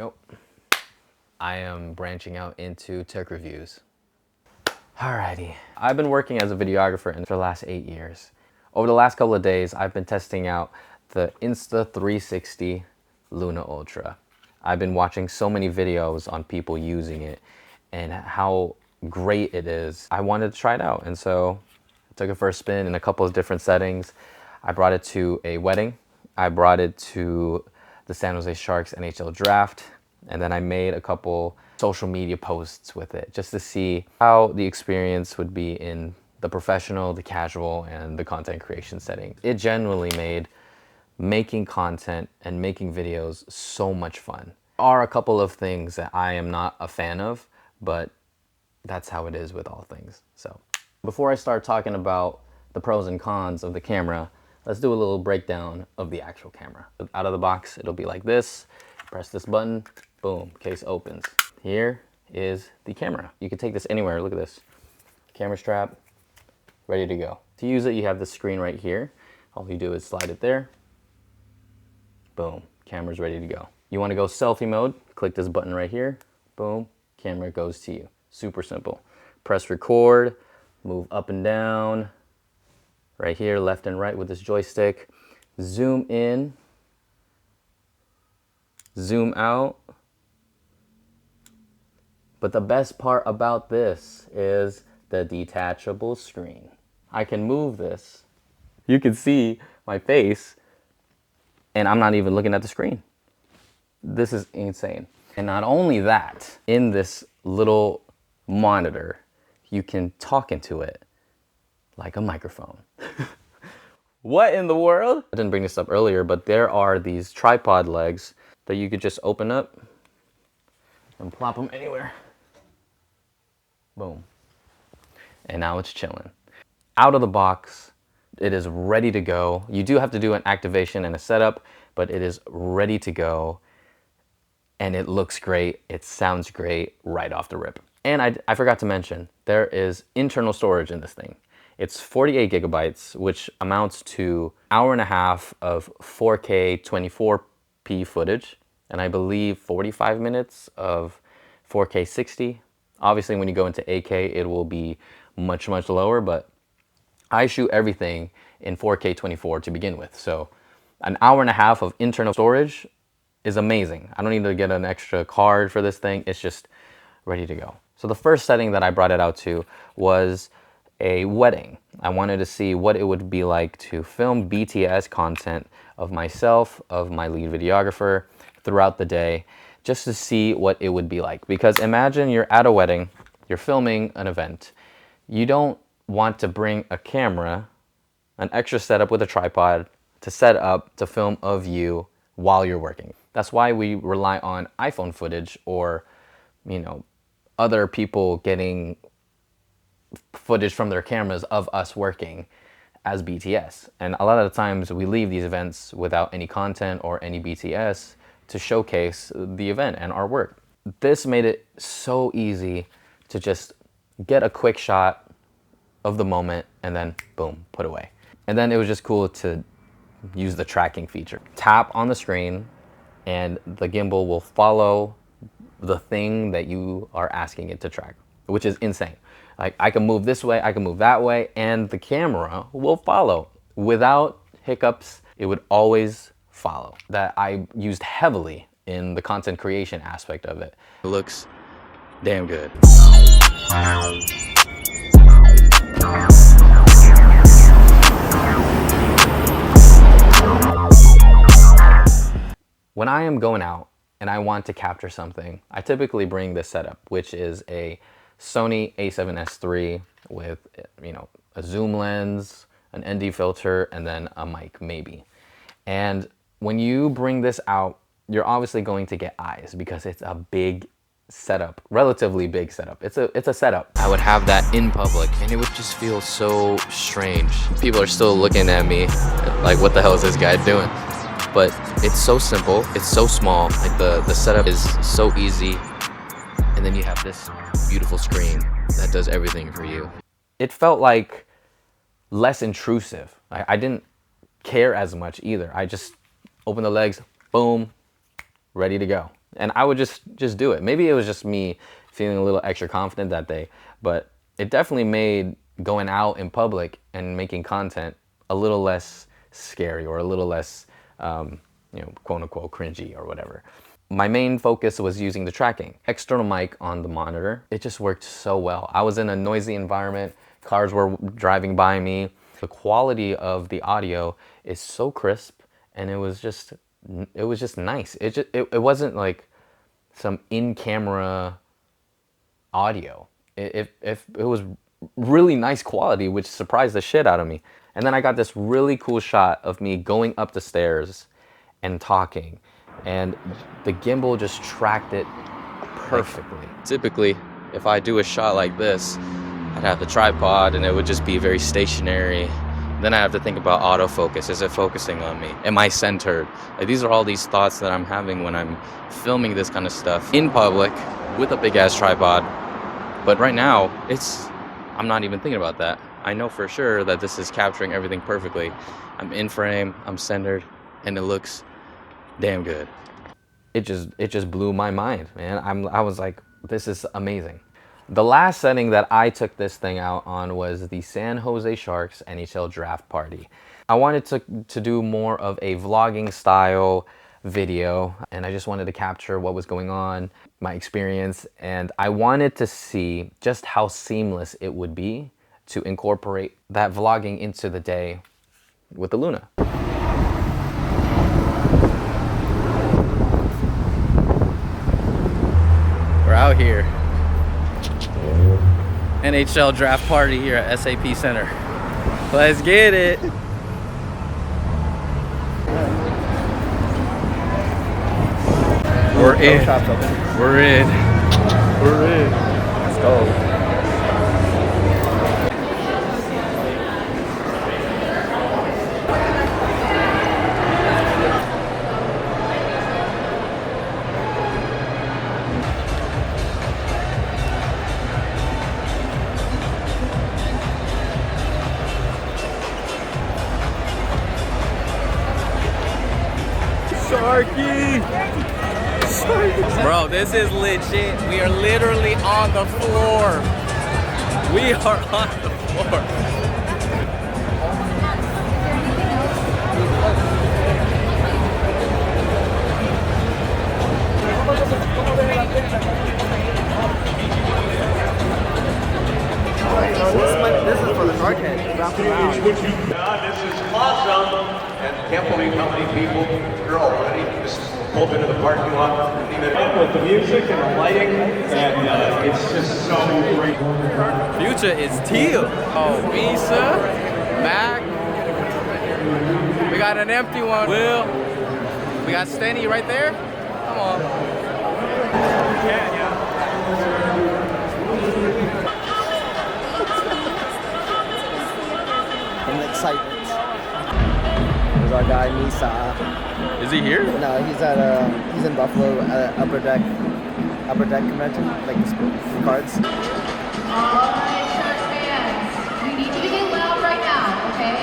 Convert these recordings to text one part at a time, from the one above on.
go. I am branching out into tech reviews. Alrighty. I've been working as a videographer for the last 8 years. Over the last couple of days, I've been testing out the Insta360 Luna Ultra. I've been watching so many videos on people using it and how great it is. I wanted to try it out, and so I took it for a spin in a couple of different settings. I brought it to a wedding. I brought it to the San Jose Sharks NHL draft, and then I made a couple social media posts with it just to see how the experience would be in the professional, the casual, and the content creation setting. It genuinely made making content and making videos so much fun. There are a couple of things that I am not a fan of, but that's how it is with all things. So before I start talking about the pros and cons of the camera, let's do a little breakdown of the actual camera. Out of the box, it'll be like this. Press this button, boom, case opens. Here is the camera. You can take this anywhere. Look at this. Camera strap, ready to go. To use it, you have the screen right here. All you do is slide it there. Boom, camera's ready to go. You want to go selfie mode, click this button right here. Boom, camera goes to you. Super simple. Press record, move up and down, right here, left and right with this joystick. Zoom in, zoom out. But the best part about this is the detachable screen. I can move this. You can see my face, and I'm not even looking at the screen. This is insane. And not only that, in this little monitor, you can talk into it like a microphone. What in the world? I didn't bring this up earlier, but there are these tripod legs that you could just open up and plop them anywhere. Boom. And now it's chilling. Out of the box, it is ready to go. You do have to do an activation and a setup, but it is ready to go. And it looks great. It sounds great right off the rip. And I forgot to mention, there is internal storage in this thing. It's 48 gigabytes, which amounts to an hour and a half of 4K 24p footage. And I believe 45 minutes of 4K 60. Obviously, when you go into 8K, it will be much, much lower, but I shoot everything in 4K 24 to begin with. So an hour and a half of internal storage is amazing. I don't need to get an extra card for this thing. It's just ready to go. So the first setting that I brought it out to was a wedding. I wanted to see what it would be like to film BTS content of myself, of my lead videographer throughout the day, just to see what it would be like. Because imagine you're at a wedding, you're filming an event. You don't want to bring a camera, an extra setup with a tripod to set up to film of you while you're working. That's why we rely on iPhone footage or, other people getting footage from their cameras of us working as BTS. And a lot of the times we leave these events without any content or any BTS to showcase the event and our work. This made it so easy to just get a quick shot of the moment and then boom, put away. And then it was just cool to use the tracking feature. Tap on the screen and the gimbal will follow the thing that you are asking it to track, which is insane. Like, I can move this way, I can move that way, and the camera will follow. Without hiccups, it would always follow. That I used heavily in the content creation aspect of it. It looks damn good. When I am going out and I want to capture something, I typically bring this setup, which is a Sony a7S III with, a zoom lens, an ND filter, and then a mic maybe. And when you bring this out, you're obviously going to get eyes because it's a big setup, relatively big setup. It's a setup. I would have that in public and it would just feel so strange. People are still looking at me like, what the hell is this guy doing? But it's so simple, it's so small, like the setup is so easy, and then you have this beautiful screen that does everything for you. It felt like less intrusive. I didn't care as much either. I just opened the legs, boom, ready to go. And I would just do it. Maybe it was just me feeling a little extra confident that day, but it definitely made going out in public and making content a little less scary, or a little less, quote unquote cringy or whatever. My main focus was using the tracking. External mic on the monitor, it just worked so well. I was in a noisy environment, cars were driving by me. The quality of the audio is so crisp, and it was just nice. It wasn't like some in-camera audio. It was really nice quality, which surprised the shit out of me. And then I got this really cool shot of me going up the stairs and talking, and the gimbal just tracked it perfectly. Typically, if I do a shot like this, I'd have the tripod and it would just be very stationary. Then I have to think about autofocus. Is it focusing on me? Am I centered? Like, these are all these thoughts that I'm having when I'm filming this kind of stuff in public with a big ass tripod. But right now, I'm not even thinking about that. I know for sure that this is capturing everything perfectly. I'm in frame, I'm centered, and it looks damn good. It just blew my mind, man. I was like, this is amazing. The last setting that I took this thing out on was the San Jose Sharks NHL draft party. I wanted to do more of a vlogging style video, and I just wanted to capture what was going on, my experience, and I wanted to see just how seamless it would be to incorporate that vlogging into the day with the Luna. We're out here. NHL draft party here at SAP Center. Let's get it. We're in. We're in. We're in. Let's go. Bro, this is legit. We are literally on the floor. We are on the floor. This is for the Darkhead. This is awesome, and can't believe how many people are already just pulled into the parking lot. With the music and the lighting, and it's just so great. Future is teal. Oh, Visa, Mac. We got an empty one. Will. We got Stenny right there. Come on. Yeah. From excitement. There's our guy Misa. Is he here? No, he's in Buffalo at Upper Deck convention, like the cards. All right, Shark fans, we need you to get loud right now, okay?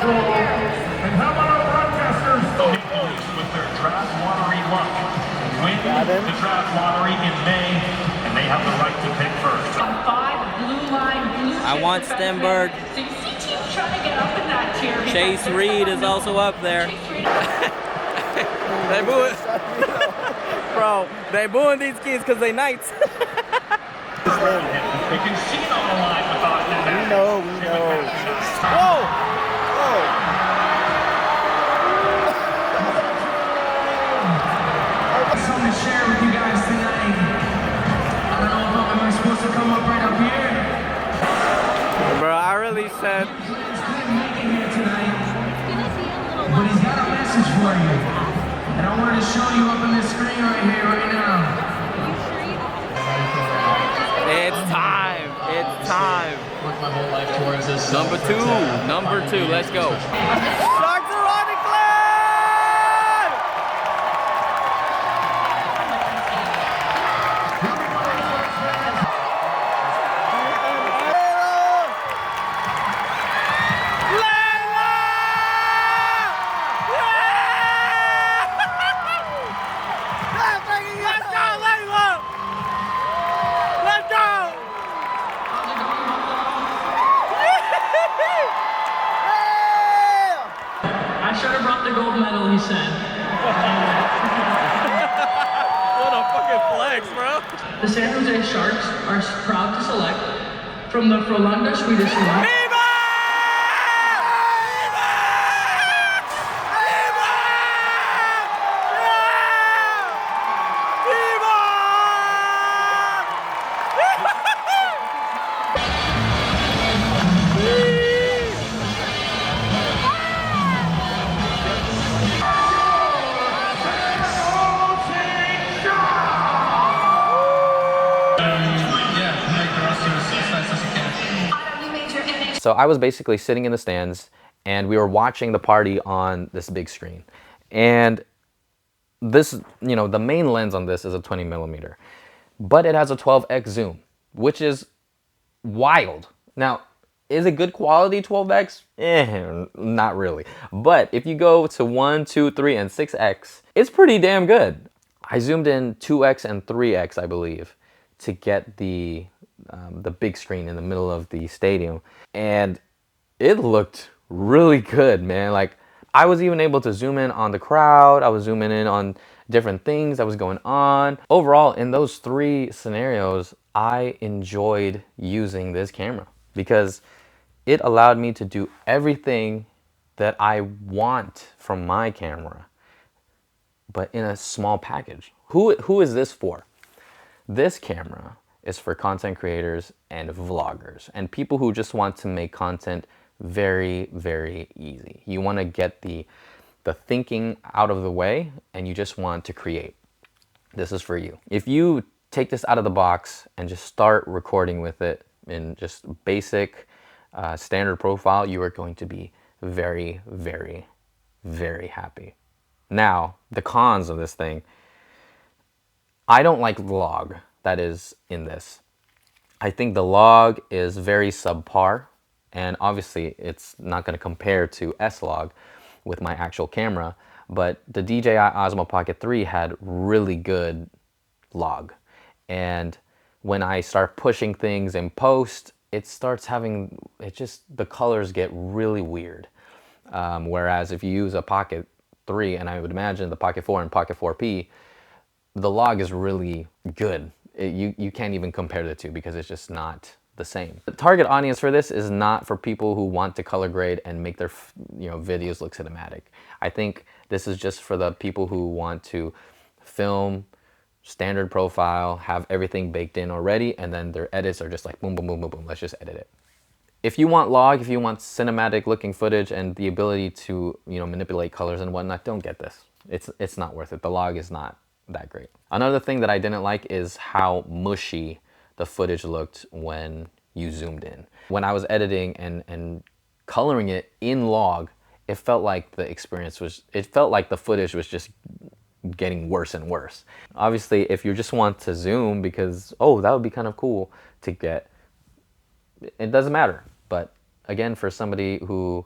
And how about our broadcasters? The boys with their draft lottery luck win the draft lottery in May, and they have the right to pick first. 5 blue line blue. I want Stenberg. So you see teams trying to get up in that tier. Chase Reed is also up there. They booing. Bro, they booing these kids because they knights. They can see it on the line without that. We know. Whoa! Something to share with you guys tonight. I don't know if am I supposed to come up right up here? Bro, I really said. But he's got a message for you. And I wanted to show you up on this screen right here, right now. It's time. It's time. Worked my whole life towards this. Number two. Let's go. Sharks are on the cliff! I should have brought the gold medal, he said. What a fucking flex, bro. The San Jose Sharks are proud to select from the Frölunda Swedish League. So I was basically sitting in the stands and we were watching the party on this big screen. And this, you know, the main lens on this is a 20 millimeter, but it has a 12x zoom, which is wild. Now, is it good quality 12x? Not really. But if you go to 1, 2, 3, and 6x, it's pretty damn good. I zoomed in 2x and 3x, I believe, to get the big screen in the middle of the stadium, and it looked really good, man. Like, I was even able to zoom in on the crowd. I was zooming in on different things that was going on. Overall, in those 3 scenarios, I enjoyed using this camera because it allowed me to do everything that I want from my camera, but in a small package. Who is this for? This camera is for content creators and vloggers and people who just want to make content very, very easy. You want to get the thinking out of the way and you just want to create. This is for you. If you take this out of the box and just start recording with it in just basic standard profile, you are going to be very, very, very happy. Now, the cons of this thing. I don't like the log that is in this. I think the log is very subpar, and obviously it's not going to compare to S-Log with my actual camera, but the DJI Osmo Pocket 3 had really good log. And when I start pushing things in post, it starts having, the colors get really weird. Whereas if you use a Pocket 3, and I would imagine the Pocket 4 and Pocket 4P, the log is really good. You can't even compare the two because it's just not the same. The target audience for this is not for people who want to color grade and make their videos look cinematic. I think this is just for the people who want to film standard profile, have everything baked in already, and then their edits are just like boom, boom, boom, boom, boom. Let's just edit it. If you want log, if you want cinematic looking footage and the ability to manipulate colors and whatnot, don't get this. It's not worth it. The log is not that great. Another thing that I didn't like is how mushy the footage looked when you zoomed in. When I was editing and coloring it in log, it felt like the footage was just getting worse and worse. Obviously, if you just want to zoom because, oh, that would be kind of cool to get, it doesn't matter. But again, for somebody who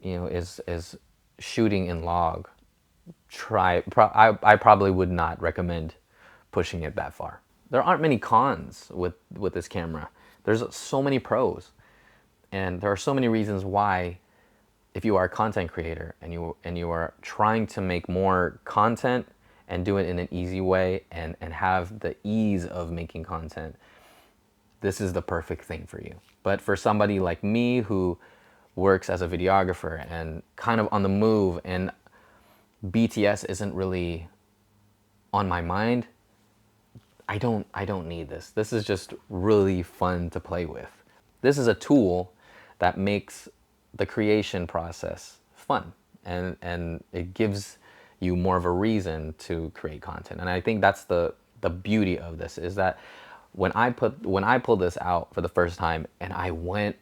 is shooting in log, I probably would not recommend pushing it that far. There aren't many cons with this camera. There's so many pros, and there are so many reasons why, if you are a content creator and you are trying to make more content and do it in an easy way and have the ease of making content, this is the perfect thing for you. But for somebody like me who works as a videographer and kind of on the move, and BTS isn't really on my mind, I don't need this. This is just really fun to play with. This is a tool that makes the creation process fun, and it gives you more of a reason to create content. And I think that's the beauty of this, is that when I pulled this out for the first time and I went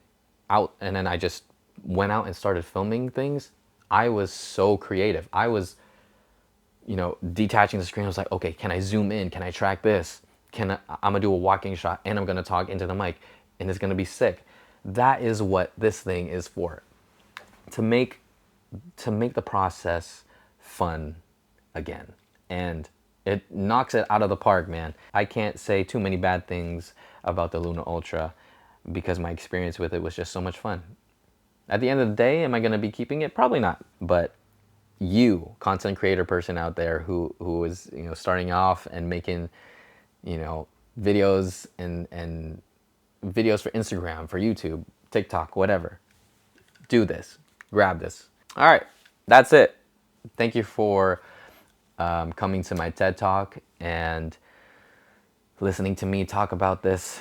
out and then I just went out and started filming things, I was so creative. I was, detaching the screen. I was like, okay, can I zoom in? Can I track this? I'm gonna do a walking shot and I'm gonna talk into the mic and it's gonna be sick. That is what this thing is for. To make the process fun again. And it knocks it out of the park, man. I can't say too many bad things about the Luna Ultra because my experience with it was just so much fun. At the end of the day, am I going to be keeping it? Probably not. But you, content creator person out there who is, starting off and making, videos and videos for Instagram, for YouTube, TikTok, whatever, do this. Grab this. All right, that's it. Thank you for coming to my TED Talk and listening to me talk about this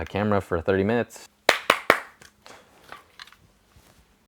camera for 30 minutes.